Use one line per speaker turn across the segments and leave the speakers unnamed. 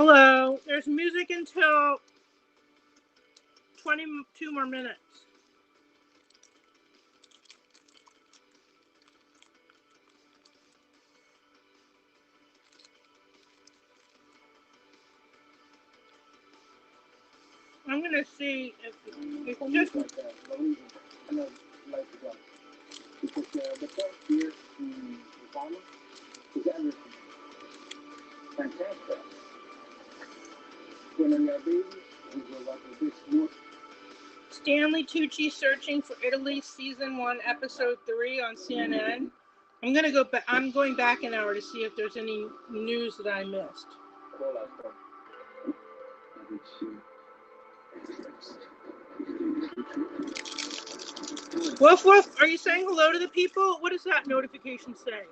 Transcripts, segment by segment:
Hello. There's music until 22 more minutes. I'm going to see if it's just...
Because the first year in Obama is everything. Fantastic. When we are babies, we grow up with this more.
Stanley Tucci searching for Italy season 1 episode 3 on CNN. I'm going back an hour to see if there's any news that I missed. Woof woof, are you saying hello to the people? What does that notification say?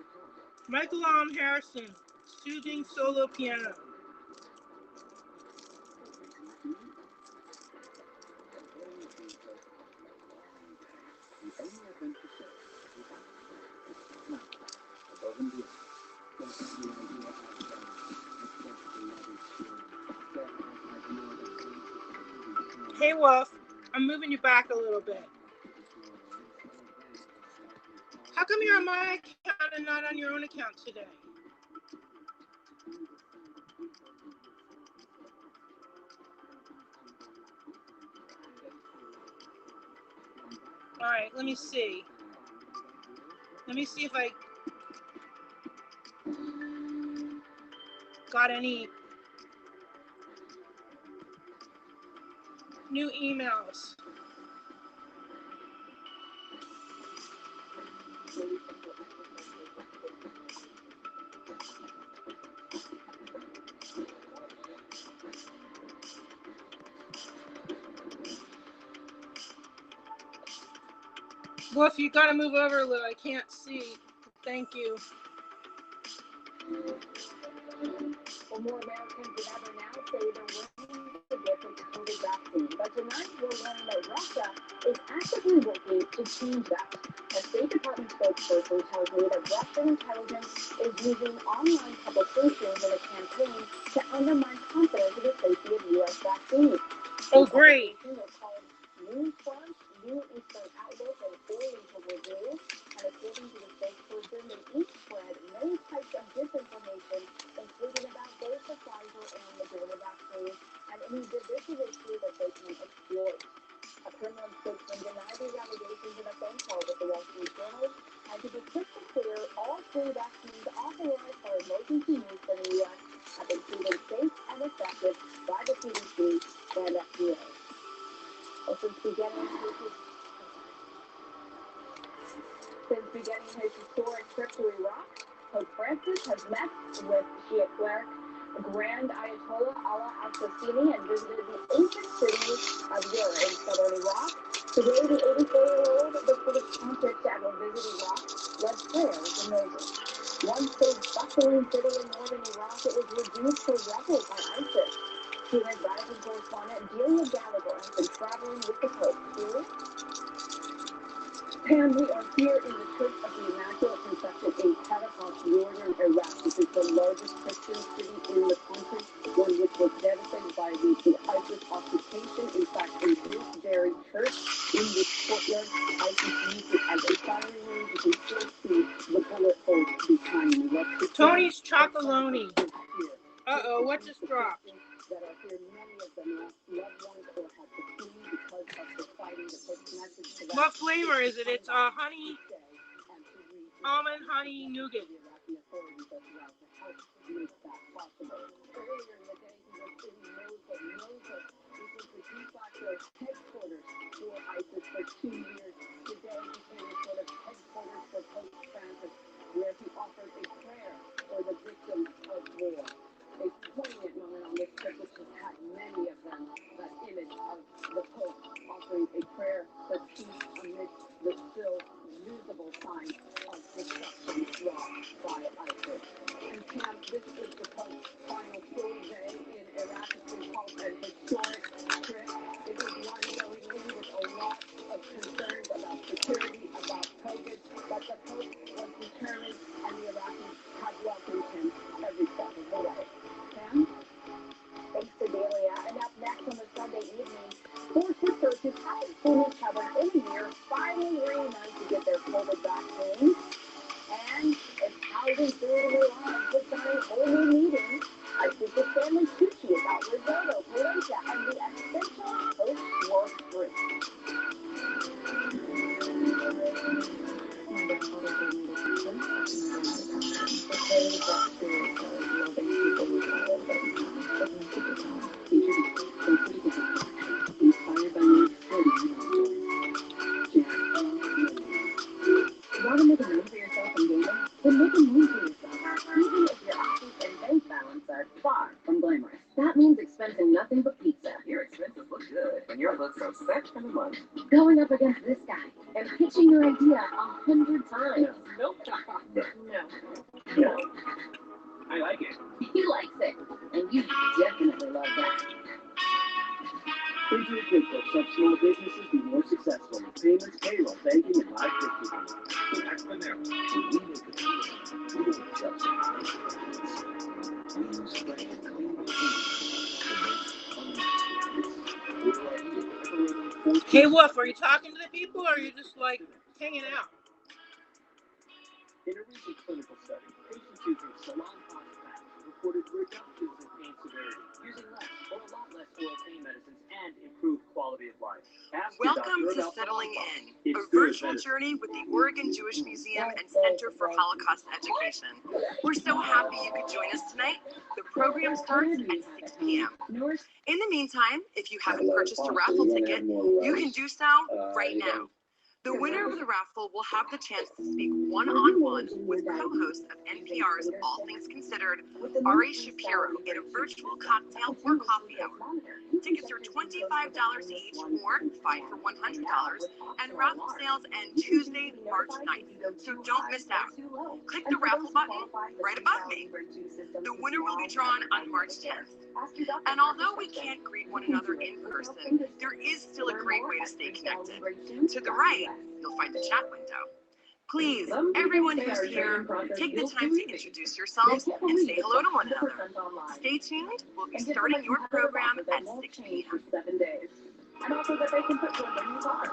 Michael Harrison, soothing solo piano. Hey Wolf, I'm moving you back a little bit. How come you're on my account and not on your own account today? All right, let me see. Let me see if I got any new emails. Wolf, you gotta move over a little. I can't see. Thank you.
Well, more Americans than ever now say they're willing to get the COVID vaccine. But tonight, we're learning that Russia is actively working to change that. A State Department spokesperson tells me that Russian intelligence is using online publications in a campaign to undermine confidence in the safety of U.S. vaccines.
Oh, great.
News Front, New Eastern Outlook, and Oriental Review. And according to the spokesperson, they each spread many types of disinformation, including about both the Pfizer and Moderna vaccines, and any divisive issue that they can exploit. A Kremlin spokesman denied these allegations in a phone call with the Wall Street Journal, and to be crystal clear, all 3 vaccines authorized for emergency use in the U.S. have been proven safe and effective by the CDC and FDA. Well, since beginning his historic trip to Iraq, Pope Francis has met with Shia cleric Grand Ayatollah Allah al-Sistani and visited the ancient city of Ur in southern Iraq. Today, the 84-year-old before the pontiff that will visit Iraq led prayers in Mosul. Once a bustling city in northern Iraq, it was reduced to rubble by ISIS. CNN Vatican correspondent Delia Gallagher has been traveling with the Pope. Pam, we are here in the Church of the Immaculate Conception in Karakosh, northern Iraq. This is the largest Christian city in the country, one which was devastated by the ISIS occupation. In fact, a very church in this courtyard, ISIS used it as a firing range. You can still see the bullet holes behind me.
Tony's Chocolonely. Uh-oh, what just dropped?
That are here, many of them lost loved ones or had to flee because of the fighting. The first message to
What flavor is it? It's honey, almond honey nougat.
Iraqi authorities as well to help make that possible. Earlier in the day, he was in Mosul. This was the de facto headquarters for ISIS for 2 years. Today became a sort of headquarters for Pope Francis, where he offered a prayer for the victims of war. A poignant moment on this trip, which has had many of them, that image of the Pope offering a prayer for peace amidst the still visible signs of destruction wrought by ISIS. And Pam, this is the Pope's final full day in Iraq. It's been called an historic trip. It was one going in with a lot of concerns about security, about COVID, but the Pope was determined, and the Iraqis have welcomed him every step of the way. Pam? Chinese travelers in the year finally reunited to get their COVID vaccine. And it's housing through the line to sign a whole new meeting. I speak with Stanley Tucci about risotto, polenta, and the essential post-war fruit. Want to make a name for yourself in gaming? Then make a name for yourself, even if your assets and bank balance are far from glamorous. That means expensing nothing but pizza. Your expenses look good, and your looks are sick in the month. Going up against this guy and pitching your idea 100 times. Nope. No.
I like it.
He likes it, and you definitely love that.
Into your QuickBooks helps small businesses be more successful with payments, payroll, banking, and live bookkeeping. That's been there. When we make a deal, we don't just make it. We use fresh and clean ingredients to make fun.
Hey, Wolf, are you talking to the people or are you just like hanging out?
In a recent clinical study, patients using salon pox patch reported reductions in pain severity, using less or a lot less oral pain medicines, and improved quality of life.
Welcome to Settling In, a virtual journey with the Oregon Jewish Museum and Center for Holocaust Education. We're so happy you could join us tonight. The program starts at 6 p.m. In the meantime, if you haven't purchased a raffle ticket, you can do so right now. The winner of the raffle will have the chance to speak one-on-one with co-host of NPR's All Things Considered, Ari Shapiro, in a virtual cocktail or coffee hour. Tickets are $25 each or 5 for $100, and raffle sales end Tuesday, March 9th, so don't miss out. Click the raffle button right above me. The winner will be drawn on March 10th. And although we can't greet one another in person, there is still a great way to stay connected. To the right, you'll find the chat window. Please, everyone who's here, take the time to introduce yourselves and say hello to one another. Stay tuned. We'll be starting your program at 6 p.m.
7 days. And also that they can put you in their new car.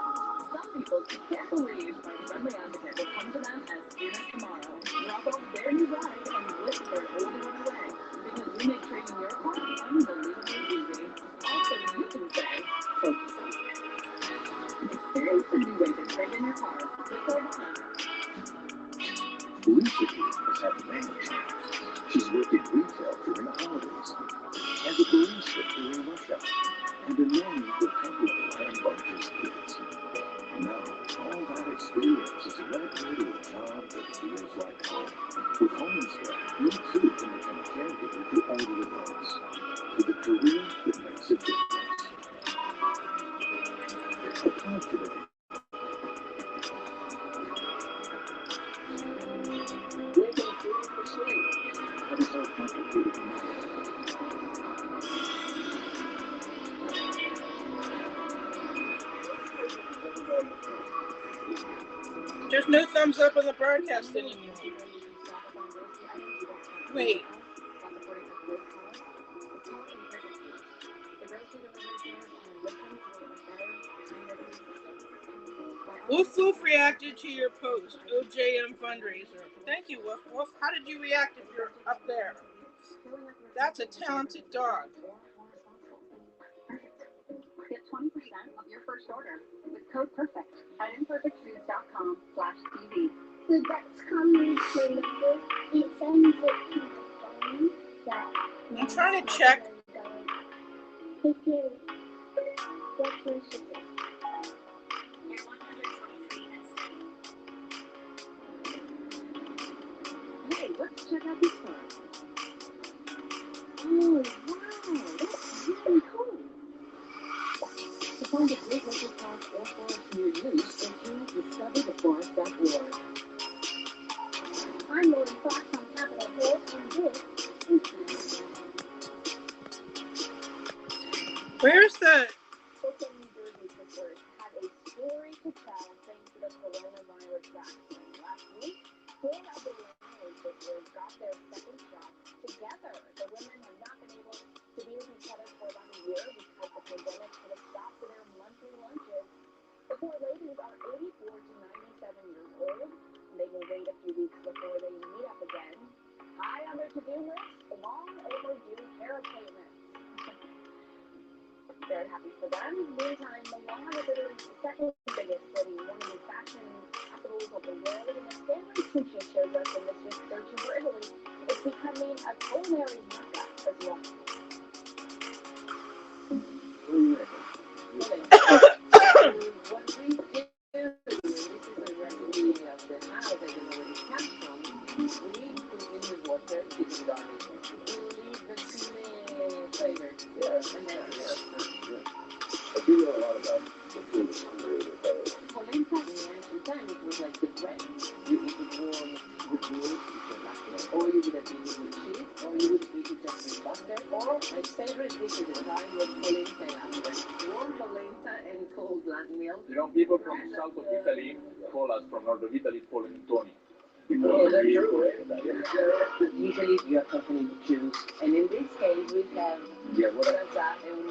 Some people can't believe my friendly advocate will come to them as soon as tomorrow, drop off their new ride, and whisk their older one away. Because we make trading your car unbelievably easy. Also, you can say, focus. Experience the new way to trade in your car with Carvana.
Lisa has had many jobs. She's worked in retail during the holidays, as a barista during rush hour, and a nanny for company and bunches kids. Now, all that experience has led her to a job that feels like home. With Home Inspect, you too can become a caregiver to older adults, with a career that makes a difference. Apply today.
Making food for slaves.
That is how complicated it is.
There's no thumbs up on the broadcast anymore. Wait. Wolf reacted to your post, OJM Fundraiser. Thank you, Wolf. Wolf, how did you react if you're up there? That's a talented dog.
Get 20% of your first order with code PERFECT at imperfectfoods.com/TV.
The that's coming to it sends it to the phone that
I'm trying to check.
Hey, Gary, what's your shipping?
Hey, let's check out this one. Oh, wow, that's really cool. To find a great local park or forest near you, go to discovertheforest.org.
I'm Lauren Fox on Capitol Hill, and this is
Where's the...
Brooklyn, New Jersey sisters have a story to tell thanks to the coronavirus vaccine. Last week, 4 of the Illinois sisters got their second shot together. The women have not been able to be with each other for about a year because the pandemic put a stop to their monthly lunches. to 97 years old. They will wait a few weeks before they meet up again. High on their to-do list, long overdue hair appointments. Very happy for them. Meantime, Milan is Italy's second biggest city, one of the fashion capitals of the world, and as Stanley Tucci shows us in this week's Searching for Italy, it's becoming a culinary mecca as well. What we do, this is a recipe of the house, I don't know where it comes from. We put in the water, it's garlic. We leave the chili flavor. And then,
I do know a lot about the food in Hungary.
polenta in the ancient time, it was like the bread. You eat it warm with milk, or you would have eaten it with cheese, or you would eat it just with butter, or my favorite dish at the time was polenta and after. Warm polenta and cold black milk.
You know, people from south of Italy call us from north of Italy polentoni.
Oh, that's true. Usually you accompany the juice, and in this case we have un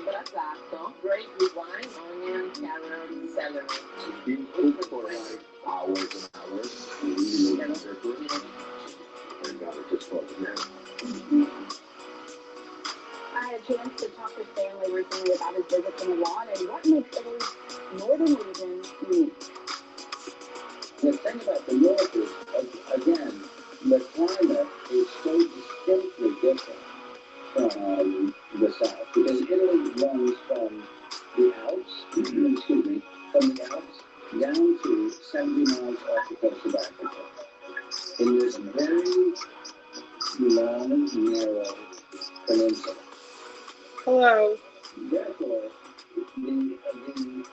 brazzato, great with wine, onion, carrot, celery.
It's been cooked for like hours and hours. We really look at it and it just falls in.
I had a chance to talk to Stanley recently about his visit to Milan and what makes Italy's northern region unique.
The thing about the north is, again, the climate is so distinctly different from the south, because Italy runs from the Alps, from the Alps down to 70 miles off the coast of Africa. In this very long, narrow peninsula.
Hello.
Therefore, the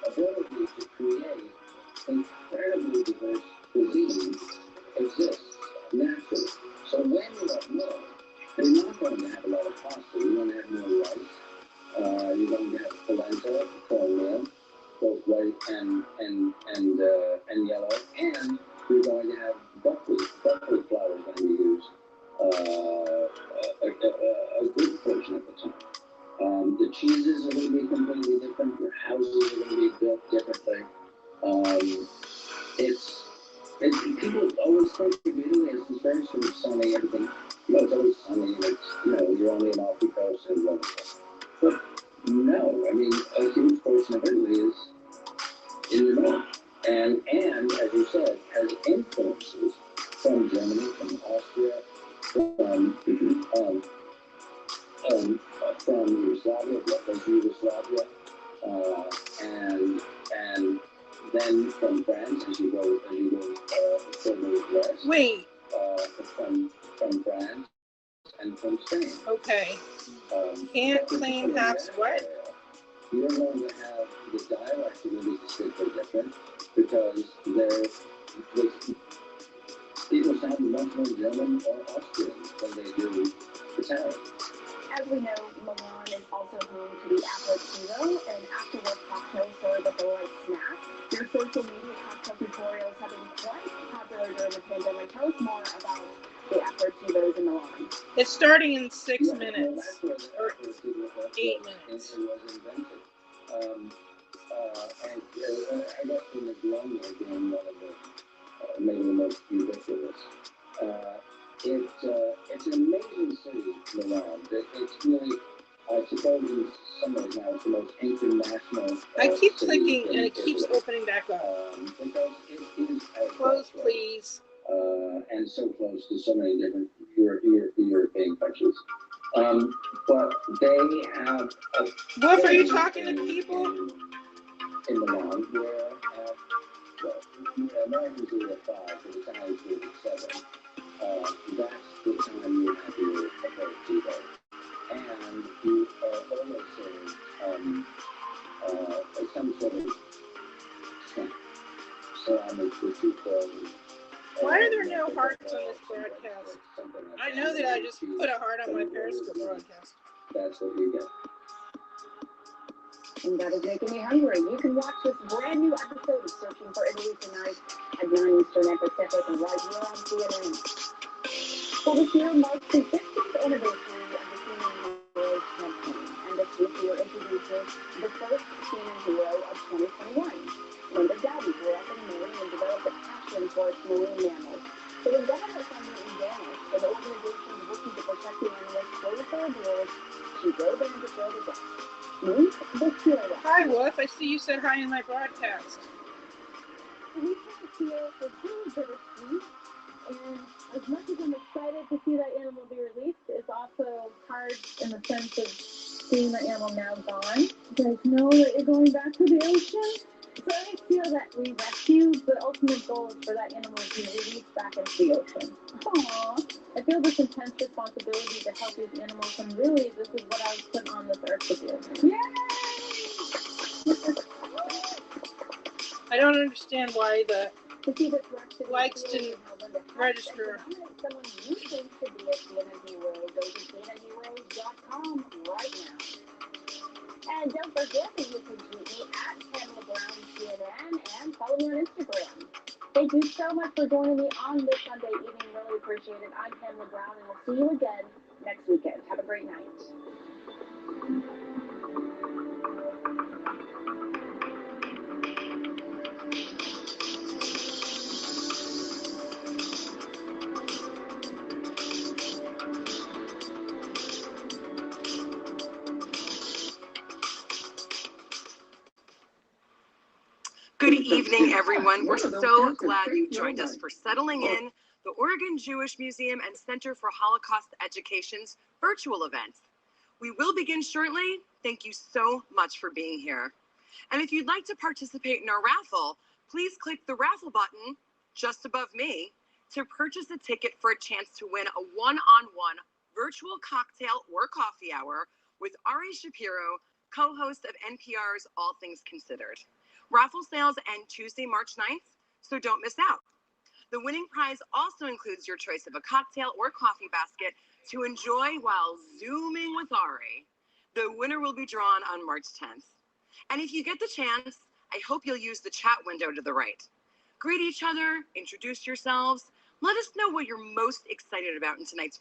ability to create incredibly diverse cuisine exists naturally. So when you're up north, you're not going to have a lot of pasta. You're going to have more rice. You're going to have polenta, cornmeal, both white and yellow, and you're going to have buckwheat. Buckwheat flour is going to be used a good portion of the time. The cheeses are going to be completely different. Your houses are going to be built differently. People always think of Italy as this very sort of sunny, everything. It's always sunny. You're only an Amalfi Coast and blah, blah, blah. But no, I mean, a huge portion of Italy is in the north. And as you said, has influences from Germany, from Austria, from Yugoslavia, what was Yugoslavia, and then from France as you go further west.
Wait.
From France and from Spain.
Okay. Can't claim halves what?
You're going to have the dialects are going to be distinctly different because people sound much more German or Austrian than they do Italian.
As we know, Milan is also home to the aperitivo, an after-work cocktail served as a light snack. Your social media cocktail tutorials have been quite popular during the pandemic. Tell us more about the aperitivos in Milan.
It's starting in 6 minutes.
Well, that's where the aperitivo was
8 minutes.
It was invented. And I guess the Negroni being one of the maybe the most ubiquitous. It's an amazing city, Milan. It's really, I suppose, in some ways now, it's the most international.
I keep
city
clicking and
in
it keeps
Italy.
opening back up.
Because it is
Close, please.
and so close to so many different European countries. But they have a
Wolf, are you talking to people?
in Milan where Americans are at 5, but Italians are at 7. That's the time you have your aperitivo. And you always serve some sort of snack. Salami, prosciutto.
Why are there no hearts on this broadcast? I know that I just put a heart on my Periscope broadcast.
That's what you get.
And that is making me hungry. You can watch this brand new episode of Searching for Italy tonight at 9 Eastern and Pacific and right here on CNN. Well, this year marks the 50th anniversary of the CNN Hero campaign, and this week we are introducing the first CNN Hero of 2021. Linda Dowdy grew up in Maryland, and developed a passion for its marine mammals. So when government funding vanished and the organizations working to protect the animals closed their doors, she drove in to fill the gap. Meet the hero.
Hi, Wolf. I see you said hi in my broadcast.
We can't feel for two bittersweet, and as much as I'm excited to see that animal be released, it's also hard in the sense of seeing the animal now gone. You guys know that you're going back to the ocean? So I feel that we rescue, the ultimate goal is for that animal to be released back into the ocean. Aww. I feel this intense responsibility to help these animals, and really, this is what I was put on this earth to do. Yay!
I don't understand why the likes didn't register.
Someone you think should be at CNN Hero, go to CNNHeroes.com right now. And don't forget that you can tweet me at Pamela Brown CNN and follow me on Instagram. Thank you so much for joining me on this Sunday evening. Really appreciate it. I'm Pamela Brown, and we'll see you again next weekend. Have a great night.
Good evening, everyone. We're so glad you joined us for Settling In, the Oregon Jewish Museum and Center for Holocaust Education's virtual event. We will begin shortly. Thank you so much for being here. And if you'd like to participate in our raffle, please click the raffle button just above me to purchase a ticket for a chance to win a one-on-one virtual cocktail or coffee hour with Ari Shapiro, co-host of NPR's All Things Considered. Raffle sales end Tuesday, March 9th, so don't miss out. The winning prize also includes your choice of a cocktail or coffee basket to enjoy while Zooming with Ari. The winner will be drawn on March 10th. And if you get the chance, I hope you'll use the chat window to the right. Greet each other, introduce yourselves, let us know what you're most excited about in tonight's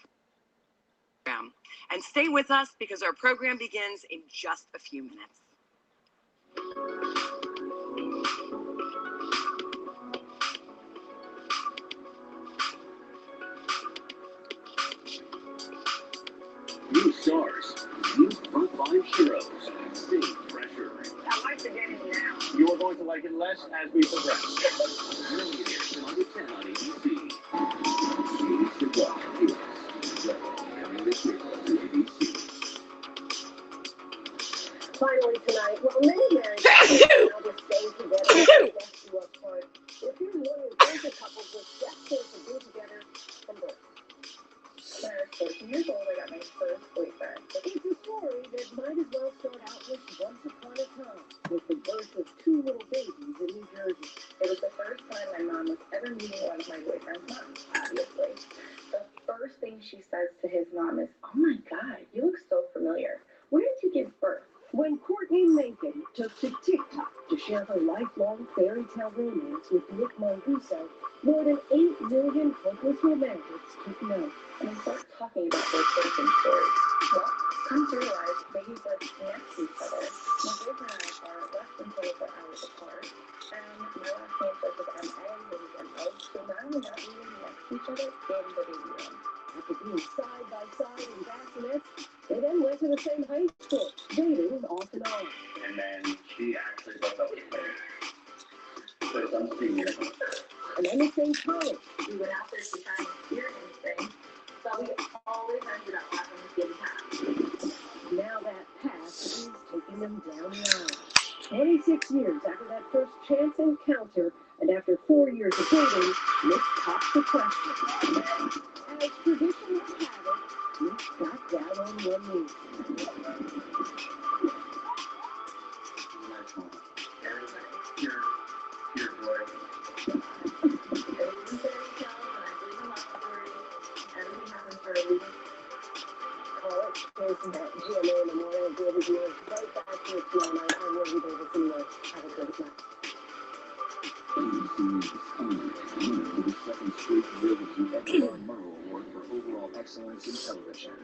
program. And stay with us because our program begins in just a few minutes.
New stars, new frontline heroes, same pressure.
I like the game now.
You are going to like it less as we progress.
Millionaires under 10 on ABC. ABC Heroes. Coming this week to ABC.
Finally tonight, well, many marriages now just stay together and just do apart. If you're one of those couples with destined to be together from birth. When I was 14 years old, I got my first boyfriend. It's a story that might as well start out with Once Upon a Time, with the birth of two little babies in New Jersey. It was the first time my mom was ever meeting one of my boyfriend's moms, obviously. The first thing she says to his mom is, "Oh my God, you look so familiar. Where did you give birth?" When Courtney Lincoln took to TikTok to share her lifelong fairy tale romance with Nick Monguso, more than 8 million hopeless romantics took note. And we start talking about those birthing stories. Well, come to realize babies are next to each other. My boyfriend and I are less than 24 hours apart. And my last name starts with M-A, his is M-O. So not only not being next to each other in the baby room. After being side by side in bassinets, they then went to the same high school, dating off and on.
And then she actually broke up with me. So I'm senior.
And then the same college. We went out there to try and experience things, but we always ended up having a good time. Now that past is taking them down the aisle. 26 years after that first chance encounter, and after 4 years of dating, Nick popped the question. As tradition would have it, Nick got down on one knee.
Pure joy.
Everything's very calm, and I believe in love story. Everything happens for a reason. Call it Jason at GMA in the morning and do every year. Right back to it tomorrow night. I'm Rosie Davis in New York. Have a great night.
ABC is honored for the second straight year with the Edgar Murrow Award for Overall Excellence in Television.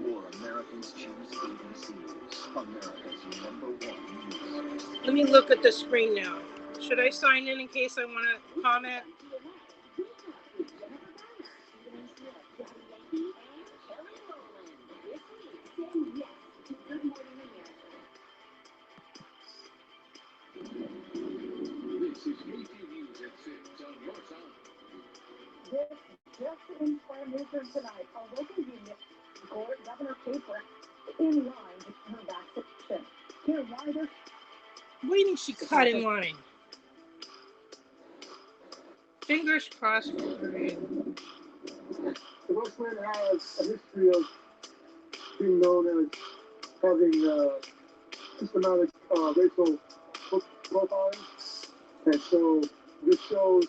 More Americans choose ABC News, America's #1 news.
Let me look at the screen now. Should I sign in case I want to comment?
This is Weekly News at 6 on your time.
This just in prime newsroom tonight. A local union court Governor Caper in line with her vaccination. Here, why they're
Why didn't she cut in line? Fingers crossed for Korea.
Westland has a history of being known as having systematic racial profiling, and so this shows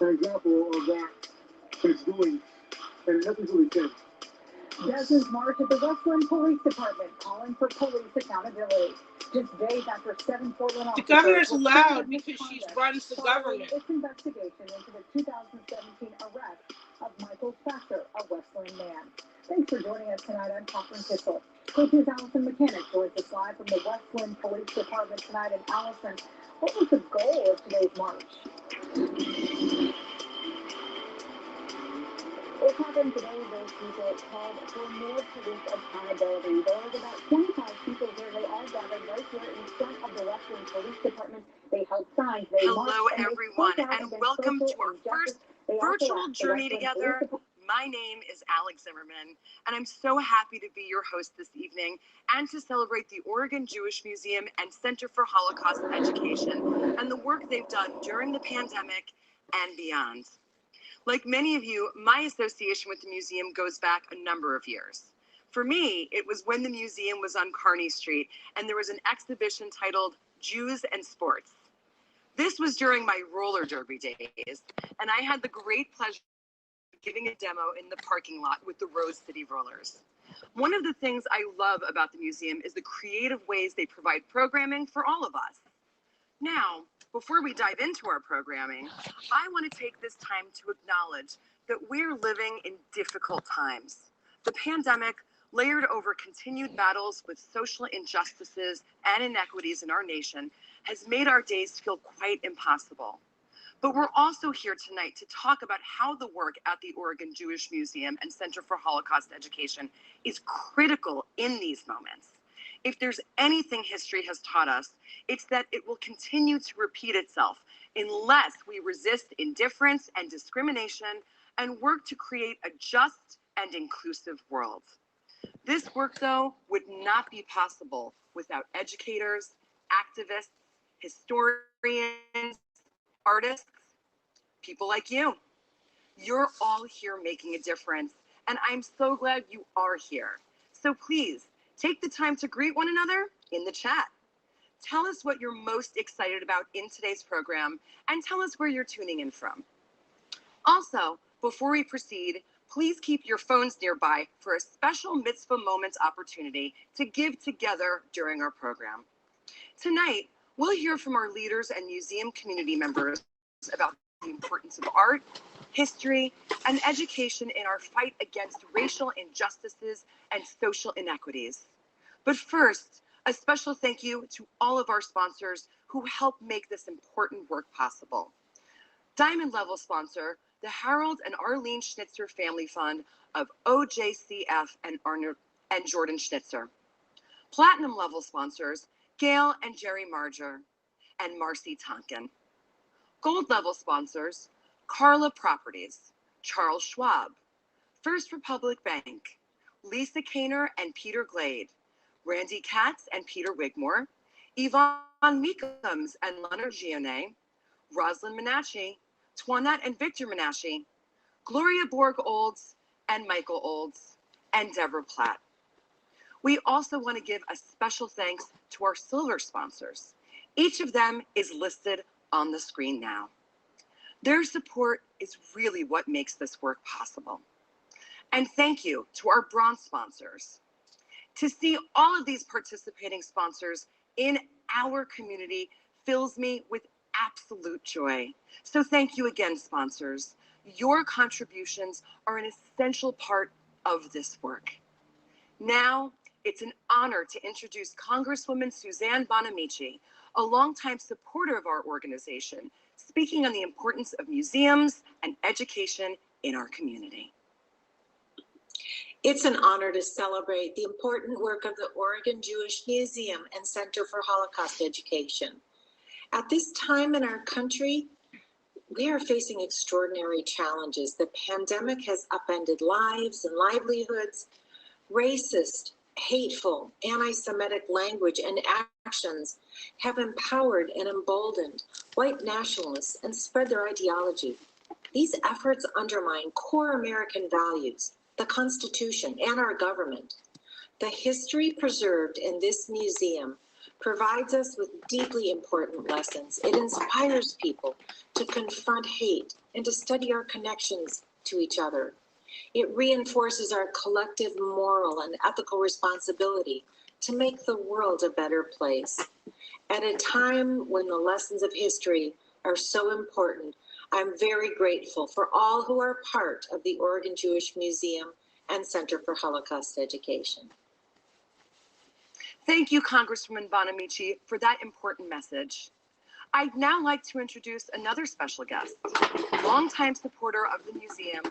an example of that it's doing, and nothing's really changed.
Dozens march at the Westland Police Department calling for police accountability. Just days after 7 Portland
The
officers
governor's
were
loud
charged with
because she
misconduct
runs the
following
government.
its investigation into the 2017 arrest of Michael Spector, a Westland man. Thanks for joining us tonight. I'm Catherine Kissel. Coach's Allison Mechanic joins us live from the Westland Police Department tonight. And Allison, what was the goal of today's march? What happened today, those people called for more police accountability. There was about 25 people here. They all gathered right here in front of the Westland Police Department. They held signs. They
Hello,
marched, and
everyone,
they spoke out
and
against
welcome to
social
our
injustice.
first
They also
virtual
asked the
journey
Westland
together.
Police Department.
My name is Alex Zimmerman, and I'm so happy to be your host this evening and to celebrate the Oregon Jewish Museum and Center for Holocaust Education and the work they've done during the pandemic and beyond. Like many of you, my association with the museum goes back a number of years. For me, it was when the museum was on Kearney Street and there was an exhibition titled Jews and Sports. This was during my roller derby days, and I had the great pleasure of giving a demo in the parking lot with the Rose City Rollers. One of the things I love about the museum is the creative ways they provide programming for all of us. Now, before we dive into our programming, I want to take this time to acknowledge that we're living in difficult times. The pandemic, layered over continued battles with social injustices and inequities in our nation, has made our days feel quite impossible. But we're also here tonight to talk about how the work at the Oregon Jewish Museum and Center for Holocaust Education is critical in these moments. If there's anything history has taught us, it's that it will continue to repeat itself unless we resist indifference and discrimination and work to create a just and inclusive world. This work, though, would not be possible without educators, activists, historians, artists, people like you. You're all here making a difference, and I'm so glad you are here. So please, take the time to greet one another in the chat. Tell us what you're most excited about in today's program, and tell us where you're tuning in from. Also, before we proceed, please keep your phones nearby for a special Mitzvah Moments opportunity to give together during our program. Tonight, we'll hear from our leaders and museum community members about the importance of art, history, and education in our fight against racial injustices and social inequities. But first, a special thank you to all of our sponsors who help make this important work possible. Diamond level sponsor, the Harold and Arlene Schnitzer Family Fund of OJCF and Jordan Schnitzer. Platinum level sponsors, Gail and Jerry Marger and Marcy Tonkin. Gold level sponsors, Carla Properties, Charles Schwab, First Republic Bank, Lisa Kainer and Peter Glade, Randy Katz and Peter Wigmore, Yvonne Meekums and Leonard Gionnet, Rosalind Menashe, Twanette and Victor Menashe, Gloria Borg Olds and Michael Olds, and Deborah Platt. We also want to give a special thanks to our silver sponsors. Each of them is listed on the screen now. Their support is really what makes this work possible. And thank you to our bronze sponsors. To see all of these participating sponsors in our community fills me with absolute joy. So thank you again, sponsors. Your contributions are an essential part of this work. Now, it's an honor to introduce Congresswoman Suzanne Bonamici, a longtime supporter of our organization, speaking on the importance of museums and education in our community.
It's an honor to celebrate the important work of the Oregon Jewish Museum and Center for Holocaust Education. At this time in our country, we are facing extraordinary challenges. The pandemic has upended lives and livelihoods. Racist, hateful, anti-Semitic language and actions have empowered and emboldened white nationalists and spread their ideology. These efforts undermine core American values, the Constitution, and our government. The history preserved in this museum provides us with deeply important lessons. It inspires people to confront hate and to study our connections to each other. It reinforces our collective moral and ethical responsibility to make the world a better place. At a time when the lessons of history are so important, I'm very grateful for all who are part of the Oregon Jewish Museum and Center for Holocaust Education.
Thank you, Congresswoman Bonamici, for that important message. I'd now like to introduce another special guest, longtime supporter of the museum,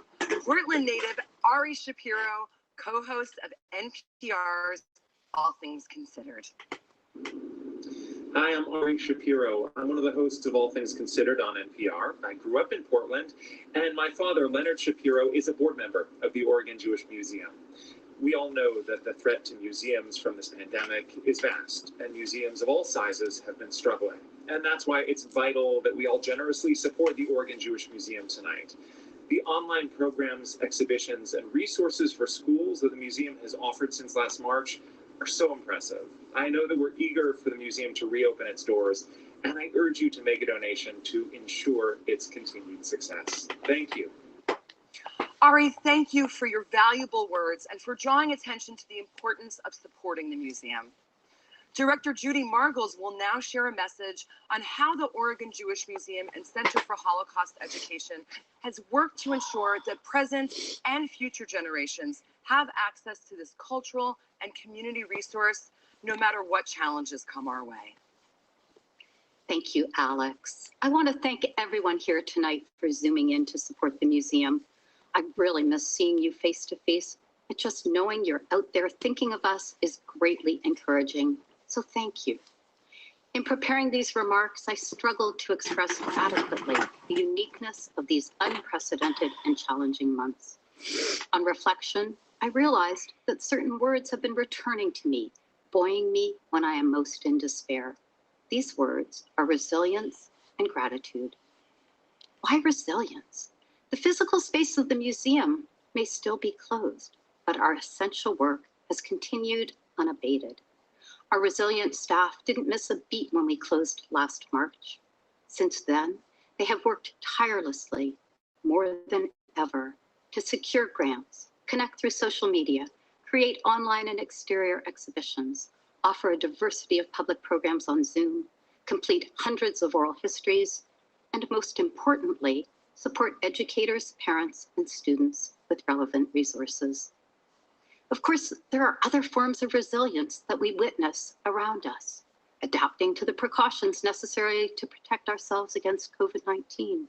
Portland native Ari Shapiro, co-host of NPR's All Things Considered.
Hi, I'm Ari Shapiro. I'm one of the hosts of All Things Considered on NPR. I grew up in Portland, and my father, Leonard Shapiro, is a board member of the Oregon Jewish Museum. We all know that the threat to museums from this pandemic is vast, and museums of all sizes have been struggling. And that's why it's vital that we all generously support the Oregon Jewish Museum tonight. The online programs, exhibitions, and resources for schools that the museum has offered since last March are so impressive. I know that we're eager for the museum to reopen its doors, and I urge you to make a donation to ensure its continued success. Thank you.
Ari, thank you for your valuable words and for drawing attention to the importance of supporting the museum. Director Judy Margles will now share a message on how the Oregon Jewish Museum and Center for Holocaust Education has worked to ensure that present and future generations have access to this cultural and community resource, no matter what challenges come our way.
Thank you, Alex. I want to thank everyone here tonight for Zooming in to support the museum. I really miss seeing you face to face, but just knowing you're out there thinking of us is greatly encouraging. So thank you. In preparing these remarks, I struggled to express adequately the uniqueness of these unprecedented and challenging months. On reflection, I realized that certain words have been returning to me, buoying me when I am most in despair. These words are resilience and gratitude. Why resilience? The physical space of the museum may still be closed, but our essential work has continued unabated. Our resilient staff didn't miss a beat when we closed last March. Since then, they have worked tirelessly, more than ever, to secure grants, connect through social media, create online and exterior exhibitions, offer a diversity of public programs on Zoom, complete hundreds of oral histories, and most importantly, support educators, parents, and students with relevant resources. Of course, there are other forms of resilience that we witness around us, adapting to the precautions necessary to protect ourselves against COVID-19,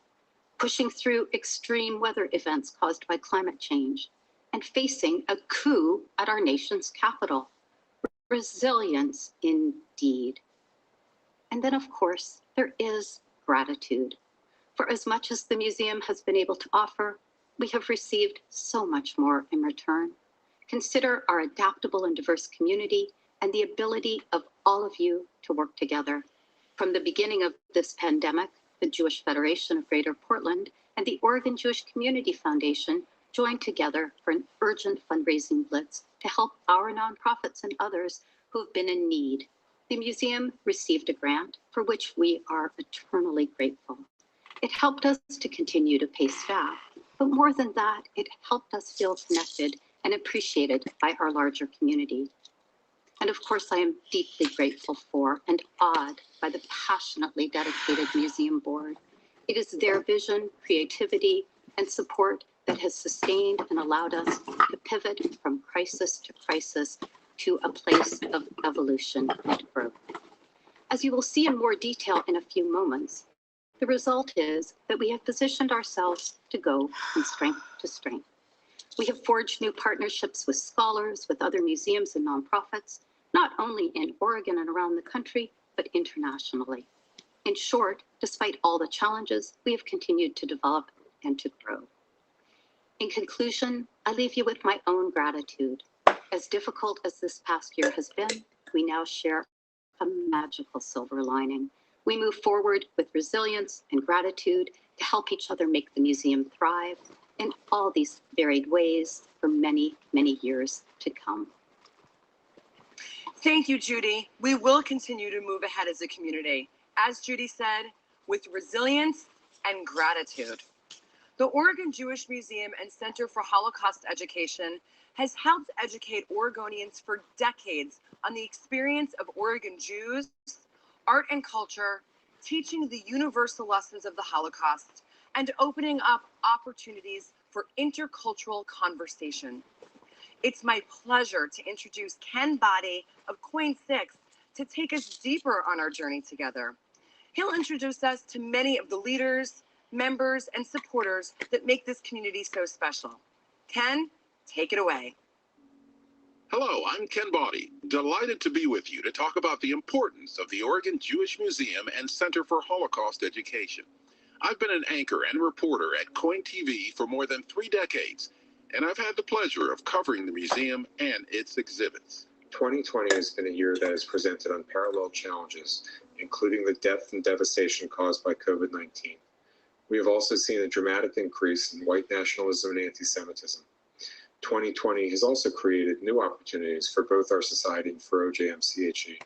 pushing through extreme weather events caused by climate change, and facing a coup at our nation's capital. Resilience indeed. And then, of course, there is gratitude. For as much as the museum has been able to offer, we have received so much more in return. Consider our adaptable and diverse community and the ability of all of you to work together. From the beginning of this pandemic, the Jewish Federation of Greater Portland and the Oregon Jewish Community Foundation joined together for an urgent fundraising blitz to help our nonprofits and others who have been in need. The museum received a grant for which we are eternally grateful. It helped us to continue to pay staff, but more than that, it helped us feel connected and appreciated by our larger community. And of course, I am deeply grateful for and awed by the passionately dedicated museum board. It is their vision, creativity, and support that has sustained and allowed us to pivot from crisis to crisis to a place of evolution and growth. As you will see in more detail in a few moments, the result is that we have positioned ourselves to go from strength to strength. We have forged new partnerships with scholars, with other museums and nonprofits, not only in Oregon and around the country, but internationally. In short, despite all the challenges, we have continued to develop and to grow. In conclusion, I leave you with my own gratitude. As difficult as this past year has been, we now share a magical silver lining. We move forward with resilience and gratitude to help each other make the museum thrive in all these varied ways for many, many years to come.
Thank you, Judy. We will continue to move ahead as a community, as Judy said, with resilience and gratitude. The Oregon Jewish Museum and Center for Holocaust Education has helped educate Oregonians for decades on the experience of Oregon Jews, art and culture, teaching the universal lessons of the Holocaust, and opening up opportunities for intercultural conversation. It's my pleasure to introduce Ken Body of Coin 6 to take us deeper on our journey together. He'll introduce us to many of the leaders, members, and supporters that make this community so special. Ken, take it away.
Hello, I'm Ken Body, delighted to be with you to talk about the importance of the Oregon Jewish Museum and Center for Holocaust Education. I've been an anchor and reporter at Coin TV for more than 3 decades, and I've had the pleasure of covering the museum and its exhibits.
2020 has been a year that has presented unparalleled challenges, including the death and devastation caused by COVID-19. We have also seen a dramatic increase in white nationalism and anti-Semitism. 2020 has also created new opportunities for both our society and for OJM-CHE.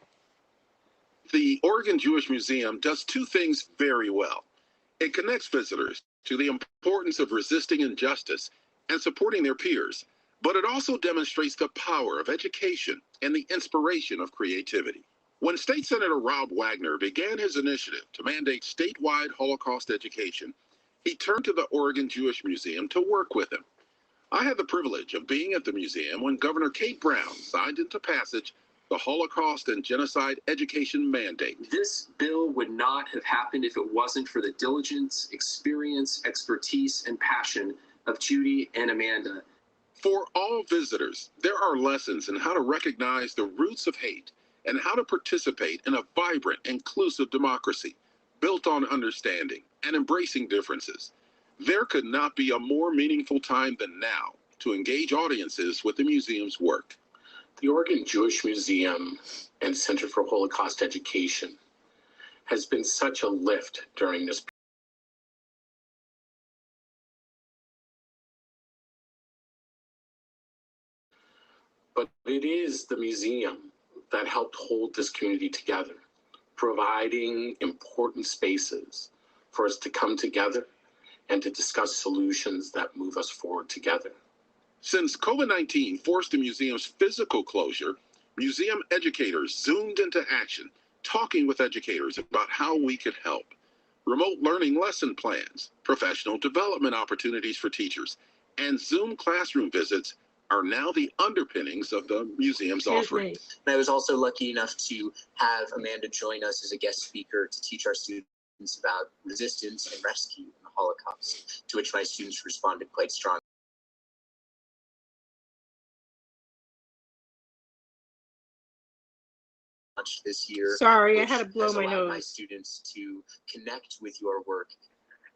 The Oregon Jewish Museum does 2 things very well. It connects visitors to the importance of resisting injustice and supporting their peers, but it also demonstrates the power of education and the inspiration of creativity. When State Senator Rob Wagner began his initiative to mandate statewide Holocaust education, he turned to the Oregon Jewish Museum to work with him. I had the privilege of being at the museum when Governor Kate Brown signed into passage the Holocaust and Genocide Education Mandate.
This bill would not have happened if it wasn't for the diligence, experience, expertise, and passion of Judy and Amanda.
For all visitors, there are lessons in how to recognize the roots of hate and how to participate in a vibrant, inclusive democracy built on understanding and embracing differences. There could not be a more meaningful time than now to engage audiences with the museum's work.
The Oregon Jewish Museum and Center for Holocaust Education has been such a lift during this. But it is the museum that helped hold this community together, providing important spaces for us to come together and to discuss solutions that move us forward together.
Since COVID-19 forced the museum's physical closure, museum educators zoomed into action, talking with educators about how we could help. Remote learning lesson plans, professional development opportunities for teachers, and Zoom classroom visits are now the underpinnings of the museum's offerings.
And I was also lucky enough to have Amanda join us as a guest speaker to teach our students about resistance and rescue in the Holocaust, to which my students responded quite strongly. This year.
Sorry, I had to blow my nose.
My students to connect with your work.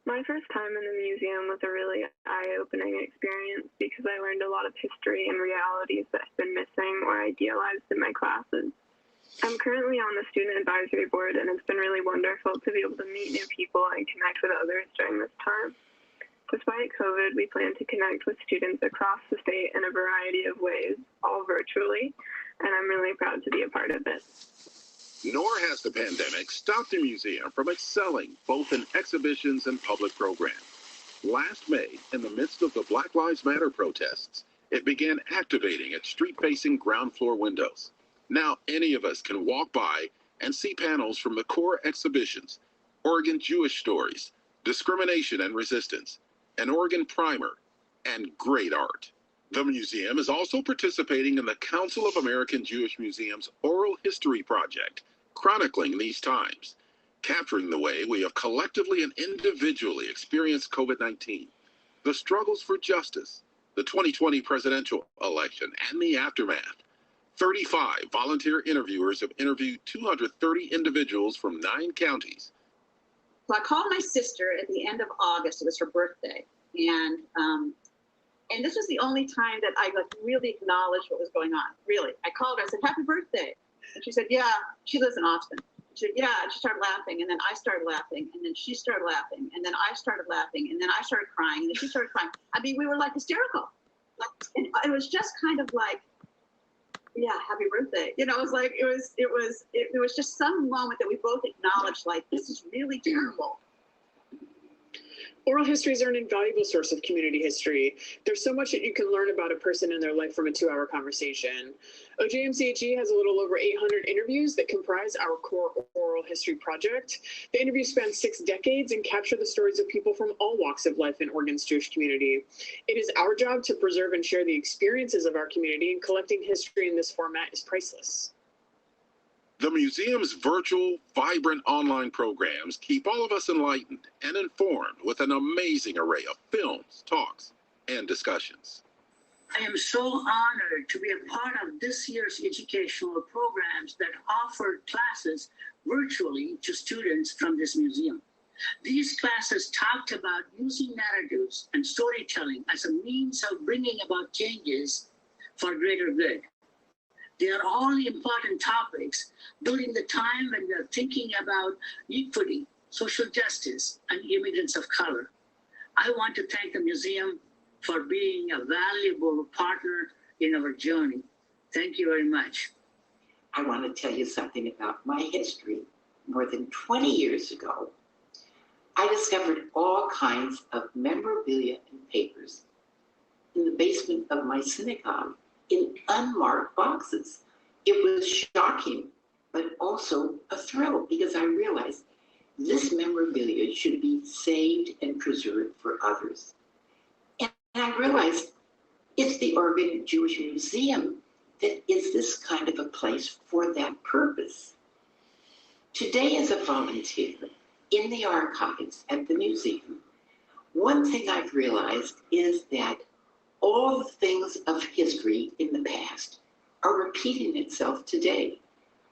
My first time in the museum was a really eye-opening experience because I learned a lot of history and realities that have been missing or idealized in my classes. I'm currently on the student advisory board, and it's been really wonderful to be able to meet new people and connect with others during this time. Despite COVID, we plan to connect with students across the state in a variety of ways, all virtually, and I'm really proud to be a part of it.
Nor has the pandemic stopped the museum from excelling both in exhibitions and public programs. Last May, in the midst of the Black Lives Matter protests, it began activating its street-facing ground floor windows. Now any of us can walk by and see panels from the core exhibitions, Oregon Jewish Stories, Discrimination and Resistance, an Oregon Primer, and great art. The museum is also participating in the Council of American Jewish Museums Oral History Project, chronicling these times, capturing the way we have collectively and individually experienced COVID-19, the struggles for justice, the 2020 presidential election, and the aftermath. 35 volunteer interviewers have interviewed 230 individuals from 9 counties.
So I called my sister at the end of August. It was her birthday, and this was the only time that I really acknowledged what was going on. Really, I called her. I said, "Happy birthday," and she said, "Yeah." She lives in Austin. She said, "Yeah." And she started laughing, and then I started laughing, and then she started laughing, and then I started laughing, and then I started crying, and then she started crying. I mean, we were like hysterical. And it was just kind of like, yeah, happy birthday. You know, it was just some moment that we both acknowledged, like, this is really terrible.
Oral histories are an invaluable source of community history. There's so much that you can learn about a person and their life from a 2-hour conversation. OJM CHE has a little over 800 interviews that comprise our core oral history project. The interviews span 6 decades and capture the stories of people from all walks of life in Oregon's Jewish community. It is our job to preserve and share the experiences of our community, and collecting history in this format is priceless.
The museum's virtual, vibrant online programs keep all of us enlightened and informed with an amazing array of films, talks, and discussions.
I am so honored to be a part of this year's educational programs that offer classes virtually to students from this museum. These classes talked about using narratives and storytelling as a means of bringing about changes for greater good. They are all important topics during the time when we are thinking about equity, social justice, and immigrants of color. I want to thank the museum for being a valuable partner in our journey. Thank you very much.
I want to tell you something about my history. More than 20 years ago, I discovered all kinds of memorabilia and papers in the basement of my synagogue in unmarked boxes. It was shocking, but also a thrill, because I realized this memorabilia should be saved and preserved for others. And I realized it's the Oregon Jewish Museum that is this kind of a place for that purpose. Today, as a volunteer in the archives at the museum, one thing I've realized is that all the things of history in the past are repeating itself today.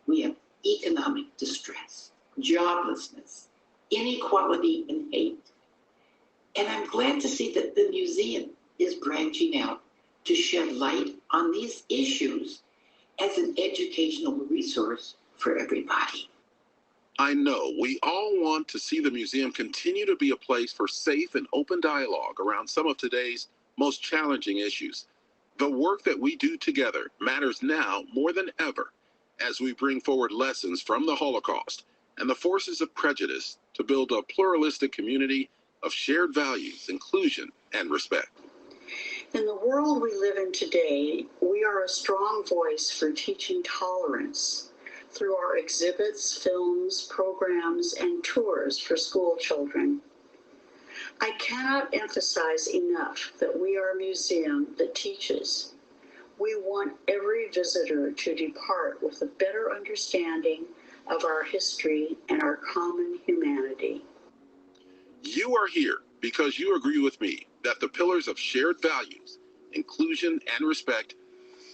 We have economic distress, joblessness, inequality, and hate. And I'm glad to see that the museum is branching out to shed light on these issues as an educational resource for everybody.
I know we all want to see the museum continue to be a place for safe and open dialogue around some of today's most challenging issues. The work that we do together matters now more than ever as we bring forward lessons from the Holocaust and the forces of prejudice to build a pluralistic community of shared values, inclusion, and respect.
In the world we live in today, we are a strong voice for teaching tolerance through our exhibits, films, programs, and tours for school children. I cannot emphasize enough that we are a museum that teaches. We want every visitor to depart with a better understanding of our history and our common humanity.
You are here because you agree with me that the pillars of shared values, inclusion, and respect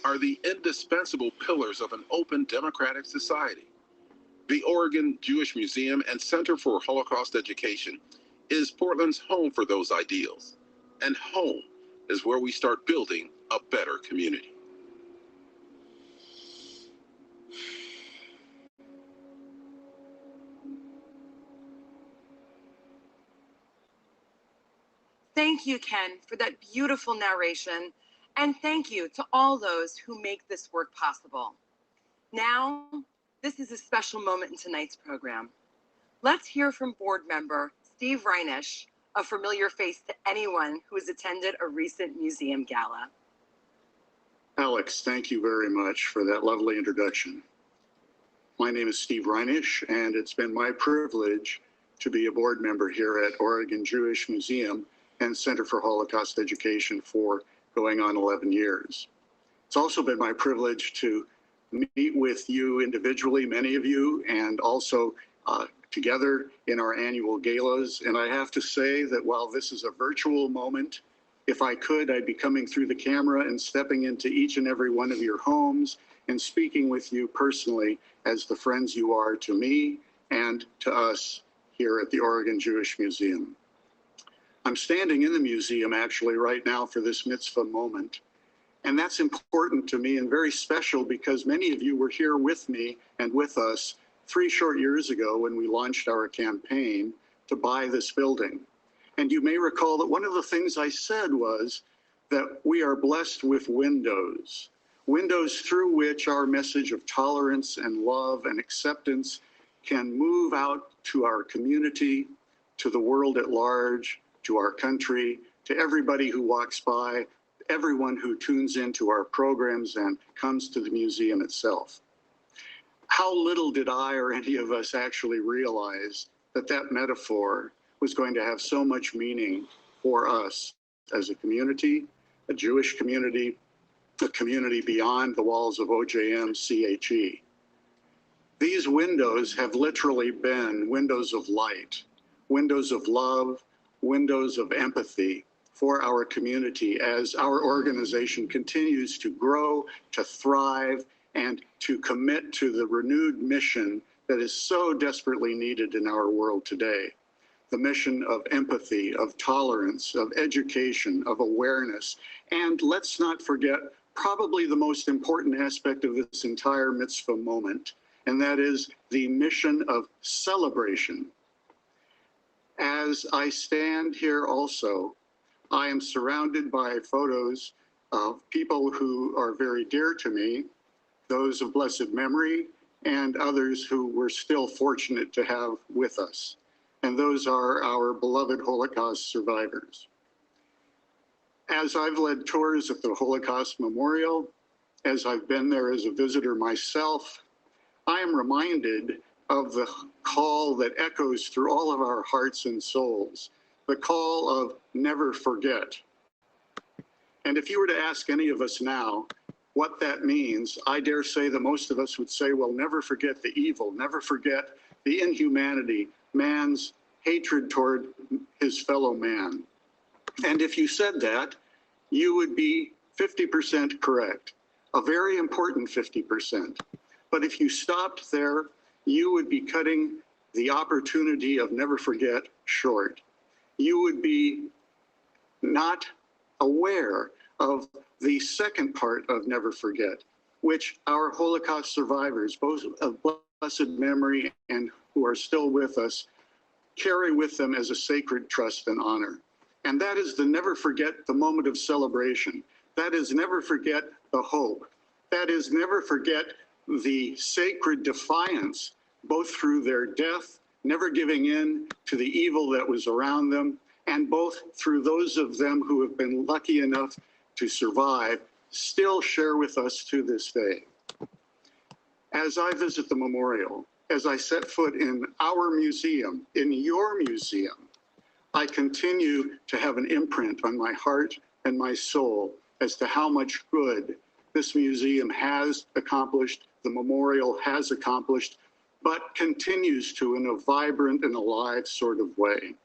are the indispensable pillars of an open democratic society. The Oregon Jewish Museum and Center for Holocaust Education is Portland's home for those ideals, and home is where we start building a better community.
Thank you, Ken, for that beautiful narration, and thank you to all those who make this work possible. Now, this is a special moment in tonight's program. Let's hear from board member Steve Reinisch, a familiar face to anyone who has attended a recent museum gala.
Alex, thank you very much for that lovely introduction. My name is Steve Reinisch, and it's been my privilege to be a board member here at Oregon Jewish Museum and Center for Holocaust Education for going on 11 years. It's also been my privilege to meet with you individually, many of you, and also together in our annual galas. And I have to say that while this is a virtual moment, if I could, I'd be coming through the camera and stepping into each and every one of your homes and speaking with you personally as the friends you are to me and to us here at the Oregon Jewish Museum. I'm standing in the museum actually right now for this mitzvah moment. And that's important to me and very special because many of you were here with me and with us 3 short years ago when we launched our campaign to buy this building. And you may recall that one of the things I said was that we are blessed with windows through which our message of tolerance and love and acceptance can move out to our community, to the world at large, to our country, to everybody who walks by, everyone who tunes into our programs and comes to the museum itself. How little did I or any of us actually realize that that metaphor was going to have so much meaning for us as a community, a Jewish community, a community beyond the walls of OJM CHE. These windows have literally been windows of light, windows of love, windows of empathy for our community as our organization continues to grow, to thrive, and to commit to the renewed mission that is so desperately needed in our world today. The mission of empathy, of tolerance, of education, of awareness, and let's not forget probably the most important aspect of this entire mitzvah moment, and that is the mission of celebration. As I stand here also, I am surrounded by photos of people who are very dear to me, those of blessed memory, and others who we're still fortunate to have with us. And those are our beloved Holocaust survivors. As I've led tours at the Holocaust Memorial, as I've been there as a visitor myself, I am reminded of the call that echoes through all of our hearts and souls, the call of never forget. And if you were to ask any of us now what that means, I dare say that most of us would say, well, never forget the evil, never forget the inhumanity, man's hatred toward his fellow man. And if you said that, you would be 50% correct, a very important 50%. But if you stopped there, you would be cutting the opportunity of never forget short. You would be not aware of the second part of never forget, which our Holocaust survivors, both of blessed memory and who are still with us, carry with them as a sacred trust and honor. And that is the never forget the moment of celebration. That is never forget the hope. That is never forget the sacred defiance, both through their death, never giving in to the evil that was around them, and both through those of them who have been lucky enough to survive, still share with us to this day. As I visit the memorial, as I set foot in our museum, in your museum, I continue to have an imprint on my heart and my soul as to how much good this museum has accomplished, the memorial has accomplished, but continues to in a vibrant and alive sort of way.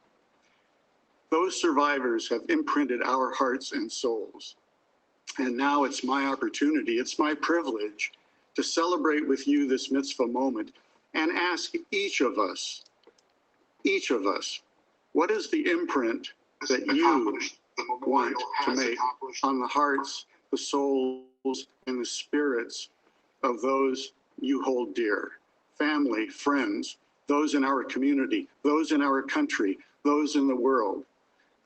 Those survivors have imprinted our hearts and souls. And now it's my opportunity, it's my privilege to celebrate with you this mitzvah moment and ask each of us, what is the imprint that you want to make on the hearts, the souls, and the spirits of those you hold dear? Family, friends, those in our community, those in our country, those in the world.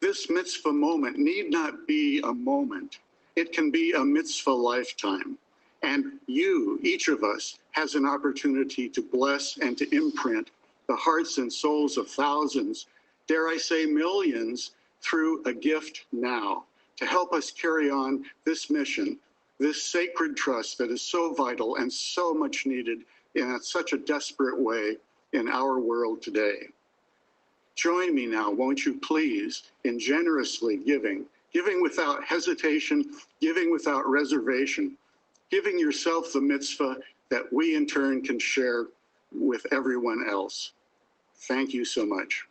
This mitzvah moment need not be a moment. It can be a mitzvah lifetime. And you, each of us, has an opportunity to bless and to imprint the hearts and souls of thousands, dare I say millions, through a gift now to help us carry on this mission, this sacred trust that is so vital and so much needed in such a desperate way in our world today. Join me now, won't you please, in generously giving without hesitation, giving without reservation, giving yourself the mitzvah that we in turn can share with everyone else. Thank you so much.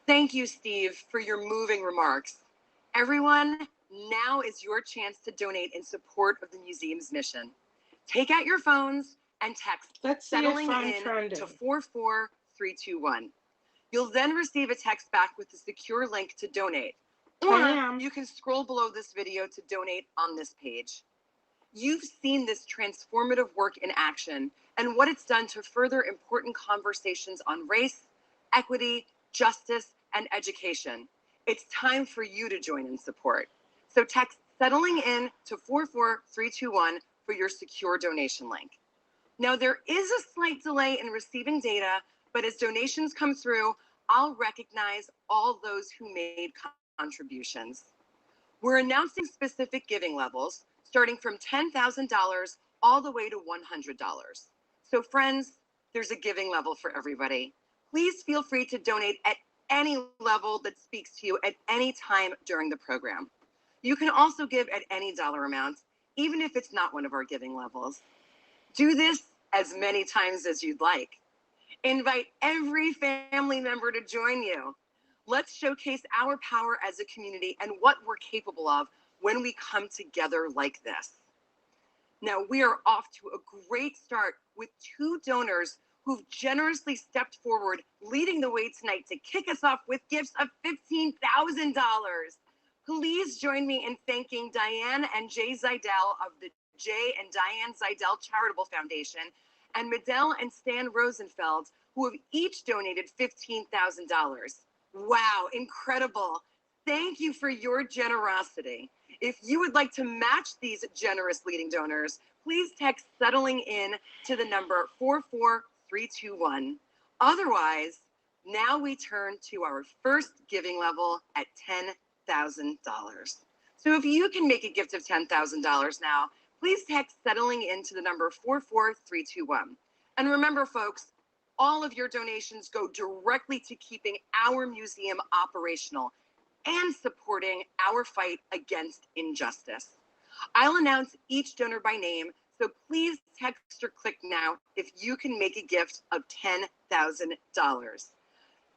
Thank you, Steve, for your moving remarks. Everyone, now is your chance to donate in support of the museum's mission. Take out your phones and text settling in to 44321. You'll then receive a text back with a secure link to donate. Or you can scroll below this video to donate on this page. You've seen this transformative work in action and what it's done to further important conversations on race, equity, justice, and education. It's time for you to join in support. So text settling in to 44321 for your secure donation link. Now, there is a slight delay in receiving data, but as donations come through, I'll recognize all those who made contributions. We're announcing specific giving levels, starting from $10,000 all the way to $100. So friends, there's a giving level for everybody. Please feel free to donate at any level that speaks to you at any time during the program. You can also give at any dollar amount, even if it's not one of our giving levels. Do this as many times as you'd like. Invite every family member to join you. Let's showcase our power as a community and what we're capable of when we come together like this. Now, we are off to a great start with 2 donors who've generously stepped forward, leading the way tonight to kick us off with gifts of $15,000. Please join me in thanking Diane and Jay Zidell of the Jay and Diane Zidell Charitable Foundation and Medell and Stan Rosenfeld, who have each donated $15,000. Wow, incredible. Thank you for your generosity. If you would like to match these generous leading donors, please text settling in to the number 44321. Otherwise, now we turn to our first giving level at $10,000. So if you can make a gift of $10,000 now, please text settling in to the number 44321. And remember, folks, all of your donations go directly to keeping our museum operational and supporting our fight against injustice. I'll announce each donor by name, so please text or click now if you can make a gift of $10,000.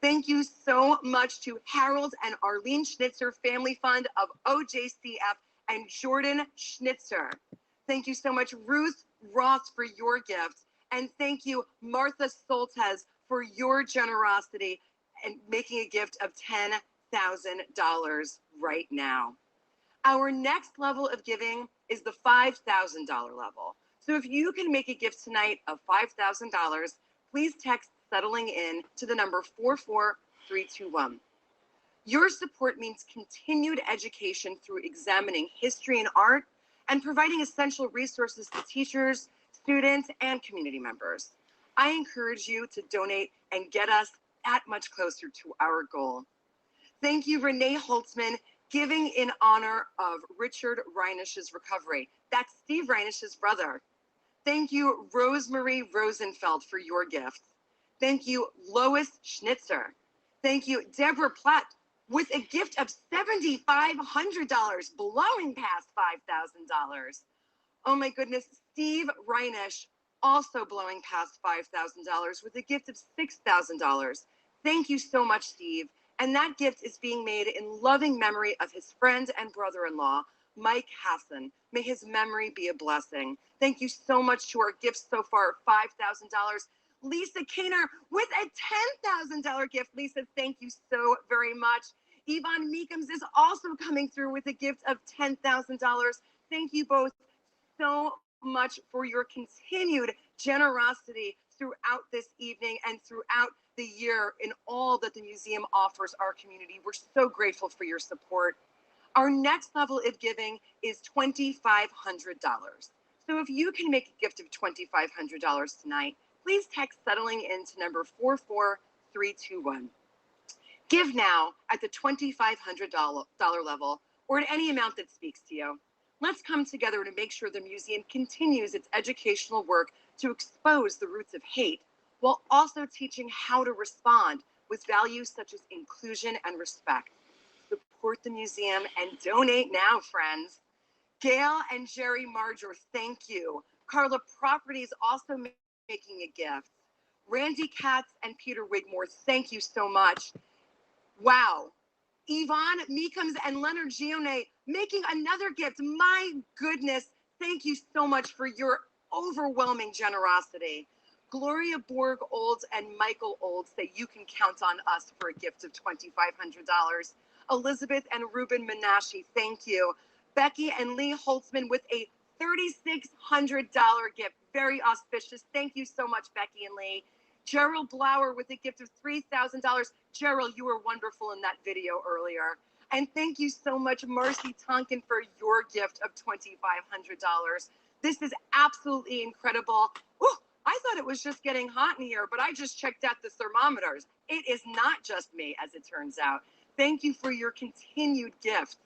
Thank you so much to Harold and Arlene Schnitzer Family Fund of OJCF and Jordan Schnitzer. Thank you so much, Ruth Ross, for your gift. And thank you, Martha Soltes, for your generosity and making a gift of $10,000 right now. Our next level of giving is the $5,000 level. So if you can make a gift tonight of $5,000, please text settling in to the number 44321. Your support means continued education through examining history and art and providing essential resources to teachers, students, and community members. I encourage you to donate and get us that much closer to our goal. Thank you, Renee Holtzman, giving in honor of Richard Reinish's recovery. That's Steve Reinish's brother. Thank you, Rosemarie Rosenfeld, for your gift. Thank you, Lois Schnitzer. Thank you, Deborah Platt, with a gift of $7,500, blowing past $5,000. Oh my goodness, Steve Reinish, also blowing past $5,000 with a gift of $6,000. Thank you so much, Steve. And that gift is being made in loving memory of his friend and brother-in-law, Mike Hassan. May his memory be a blessing. Thank you so much to our gifts so far, $5,000. Lisa Kaner with a $10,000 gift. Lisa, thank you so very much. Yvonne Meekums is also coming through with a gift of $10,000. Thank you both so much for your continued generosity throughout this evening and throughout the year in all that the museum offers our community. We're so grateful for your support. Our next level of giving is $2,500. So if you can make a gift of $2,500 tonight, please text settling in to number 44321. Give now at the $2,500 level or at any amount that speaks to you. Let's come together to make sure the museum continues its educational work to expose the roots of hate while also teaching how to respond with values such as inclusion and respect. Support the museum and donate now, friends. Gail and Jerry Marger, thank you. Carla Properties also making a gift. Randy Katz and Peter Wigmore, thank you so much. Wow. Yvonne Meekums and Leonard Gione making another gift. My goodness, thank you so much for your overwhelming generosity. Gloria Borg Olds and Michael Olds say you can count on us for a gift of $2,500. Elizabeth and Ruben Menashe, thank you. Becky and Lee Holtzman with a $3,600 gift. Very auspicious. Thank you so much, Becky and Lee. Gerald Blauer with a gift of $3,000. Gerald, you were wonderful in that video earlier. And thank you so much, Marcy Tonkin, for your gift of $2,500. This is absolutely incredible. Ooh, I thought it was just getting hot in here, but I just checked out the thermometers. It is not just me, as it turns out. Thank you for your continued gifts.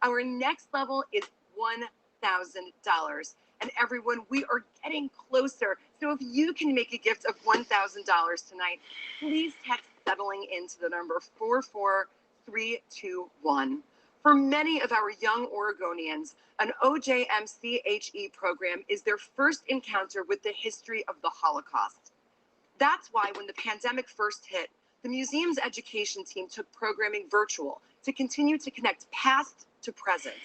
Our next level is $1,000. And everyone, we are getting closer. So if you can make a gift of $1,000 tonight, please text settling into the number 44321. For many of our young Oregonians, an OJM CHE program is their first encounter with the history of the Holocaust. That's why when the pandemic first hit, the museum's education team took programming virtual to continue to connect past to present,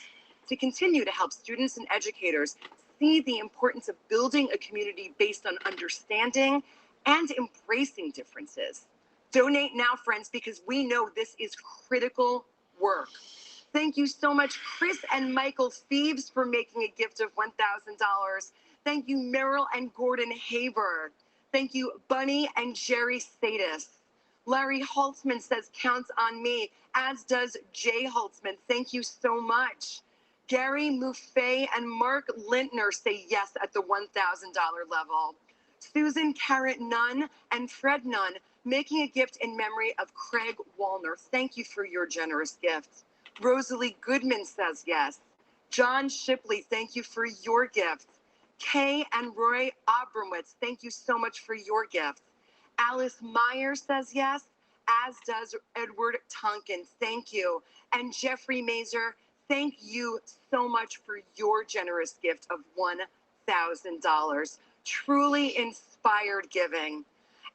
to continue to help students and educators see the importance of building a community based on understanding and embracing differences. Donate now, friends, because we know this is critical work. Thank you so much, Chris and Michael Phoebes, for making a gift of $1,000. Thank you, Meryl and Gordon Haber. Thank you, Bunny and Jerry Sadis. Larry Holtzman says, counts on me, as does Jay Holtzman. Thank you so much. Gary Muffet and Mark Lintner say yes at the $1,000 level. Susan Carrot Nunn and Fred Nunn making a gift in memory of Craig Wallner. Thank you for your generous gift. Rosalie Goodman says yes. John Shipley, thank you for your gift. Kay and Roy Abramowitz, thank you so much for your gift. Alice Meyer says yes, as does Edward Tonkin. Thank you. And Jeffrey Mazer, thank you so much for your generous gift of $1,000. Truly inspired giving.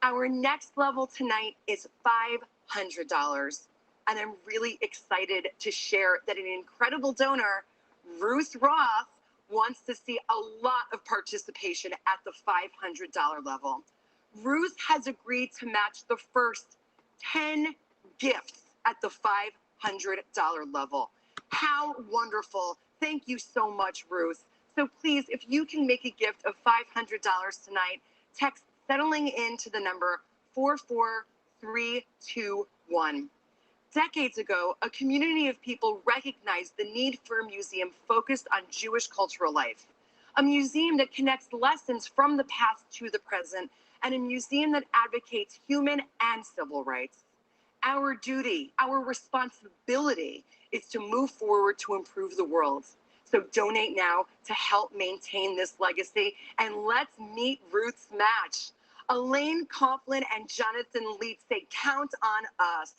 Our next level tonight is $500. And I'm really excited to share that an incredible donor, Ruth Roth, wants to see a lot of participation at the $500 level. Ruth has agreed to match the first 10 gifts at the $500 level. How wonderful. Thank you so much, Ruth. So please, if you can make a gift of $500 tonight, text settling in to the number 44321. Decades ago, a community of people recognized the need for a museum focused on Jewish cultural life, a museum that connects lessons from the past to the present, and a museum that advocates human and civil rights. Our duty, our responsibility is to move forward to improve the world. So donate now to help maintain this legacy, and let's meet Ruth's match. Elaine Coughlin and Jonathan Leet say, count on us.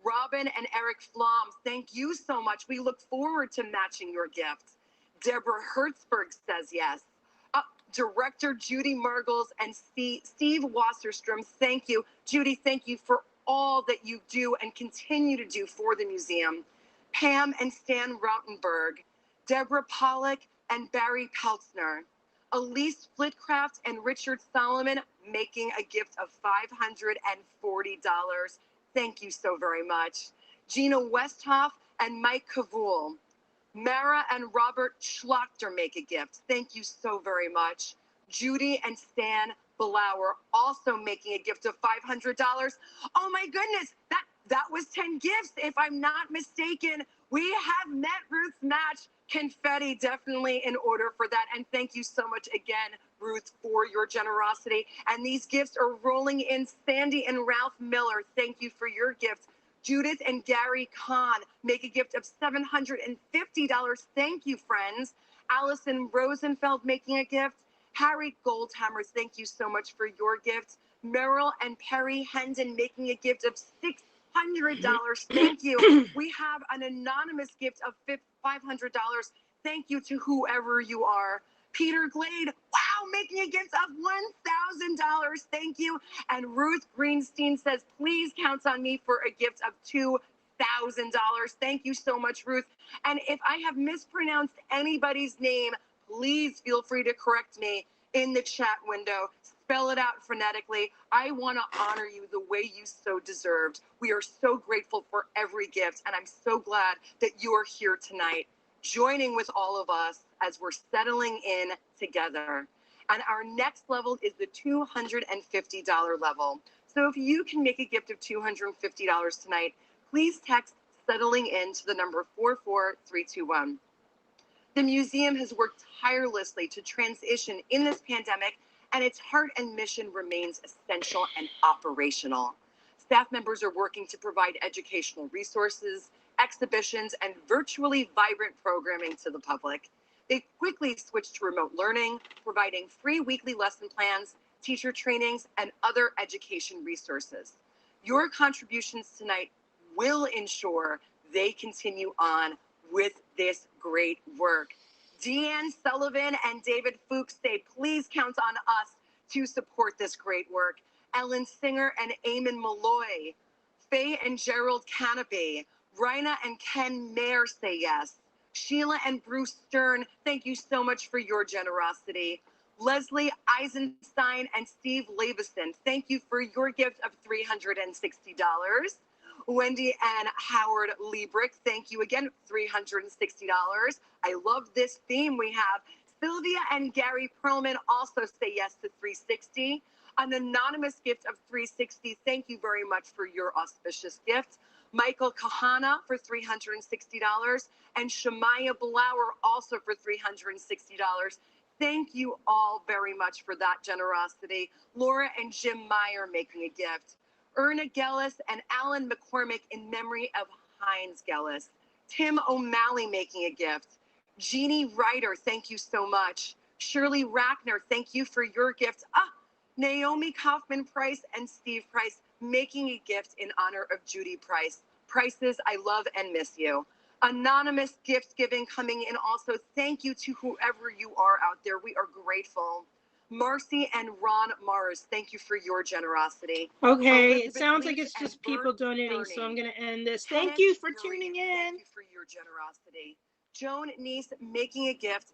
Robin and Eric Flom, thank you so much. We look forward to matching your gift. Deborah Hertzberg says yes. Director Judy Margles and Steve Wasserstrom, thank you. Judy, thank you for all that you do and continue to do for the museum. Pam and Stan Rautenberg, Deborah Pollack and Barry Peltzner, Elise Flitcraft and Richard Solomon making a gift of $540. Thank you so very much. Gina Westhoff and Mike Cavul. Mara and Robert Schlachter make a gift. Thank you so very much. Judy and Stan Blauer also making a gift of $500. Oh my goodness, that was 10 gifts, if I'm not mistaken. We have met Ruth's match. Confetti definitely in order for that. And thank you so much again, Ruth, for your generosity. And these gifts are rolling in. Sandy and Ralph Miller, thank you for your gifts. Judith and Gary Kahn make a gift of $750. Thank you, friends. Allison Rosenfeld making a gift. Harry Goldhammer, thank you so much for your gift. Merrill and Perry Hendon making a gift of $600. Thank you. We have an anonymous gift of $500. Thank you to whoever you are. Peter Glade, wow, making a gift of $1,000. Thank you. And Ruth Greenstein says, please count on me for a gift of $2,000. Thank you so much, Ruth. And if I have mispronounced anybody's name, please feel free to correct me in the chat window. Spell it out phonetically. I want to honor you the way you so deserved. We are so grateful for every gift, and I'm so glad that you are here tonight, joining with all of us as we're settling in together. And our next level is the $250 level. So if you can make a gift of $250 tonight, please text settling in to the number 44321. The museum has worked tirelessly to transition in this pandemic, and its heart and mission remains essential and operational. Staff members are working to provide educational resources, exhibitions, and virtually vibrant programming to the public. They quickly switched to remote learning, providing free weekly lesson plans, teacher trainings, and other education resources. Your contributions tonight will ensure they continue on with this great work. Deanne Sullivan and David Fuchs say, please count on us to support this great work. Ellen Singer and Eamon Malloy, Faye and Gerald Canopy, Rhina and Ken Mayer say yes. Sheila and Bruce Stern, thank you so much for your generosity. Leslie Eisenstein and Steve Labison, thank you for your gift of $360. Wendy and Howard Liebrick, thank you again, $360. I love this theme we have. Sylvia and Gary Perlman also say yes to $360. An anonymous gift of $360. Thank you very much for your auspicious gift. Michael Kahana for $360 and Shemaya Blower also for $360. Thank you all very much for that generosity. Laura and Jim Meyer making a gift. Erna Gellis and Alan McCormick in memory of Heinz Gellis. Tim O'Malley making a gift. Jeannie Ryder, thank you so much. Shirley Rackner, thank you for your gift. Naomi Kaufman Price and Steve Price making a gift in honor of Judy Price. Prices, I love and miss you. Anonymous gift giving coming in also. Thank you to whoever you are out there. We are grateful. Marcy and Ron Mars, thank you for your generosity.
Okay,
Elizabeth
it sounds like
Leach
it's just
and
people
Bert
donating, so I'm
Kearney.
going to end this.
Kenneth
Thank you for
Curry,
tuning in.
Thank you for your generosity. Joan Neese making a gift